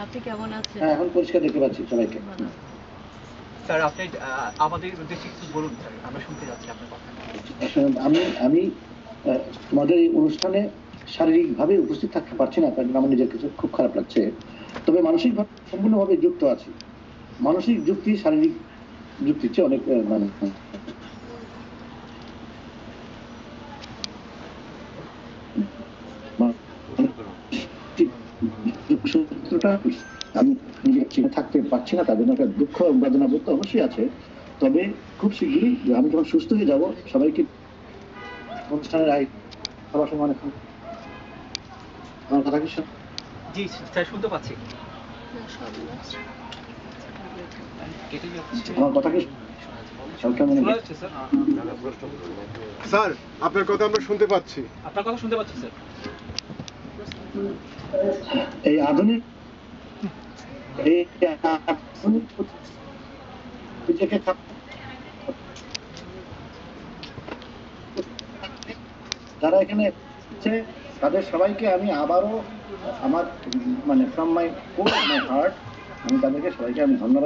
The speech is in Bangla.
আপনি কেমন আছেন? হ্যাঁ, এখন পরিষ্কার দেখতে পাচ্ছি সবাইকে। স্যার আপনি আমাদের উদ্দেশ্যে কিছু বলুন স্যার, আমরা শুনতে যাচ্ছি আপনার কথা। আমি তোমাদের এই অনুষ্ঠানে শারীরিকভাবে উপস্থিত থাকতে পারছি না, কারণ আমার নিজের কিছু খুব খারাপ লাগছে। তবে মানসিকভাবে সম্পূর্ণভাবে যুক্ত আছি। মানসিক যুক্তি শারীরিক যুক্তির চেয়ে অনেক মানে আমি নিজে থাকতে পারছি না, তার জন্য একটা দুঃখ বেদনা বোধ অবশ্যই আছে। তবে খুব শীঘ্রই আমি যখন সুস্থ হয়ে যাব সবাইকে অনুষ্ঠানের সবার সঙ্গে অনেক আমার কথা কি জি স্যার শুনতে পাচ্ছি। আমার কথা কি স্যার আপনার কথা আমরা শুনতে পাচ্ছি। আপনার কথা শুনতে পাচ্ছি স্যার। এই আধুনিক যারা এখানে তাদের সবাইকে আমি আবারও আমার মানে ফ্রম মাই হার্ট আমি তাদেরকে সবাইকে আমি ধন্যবাদ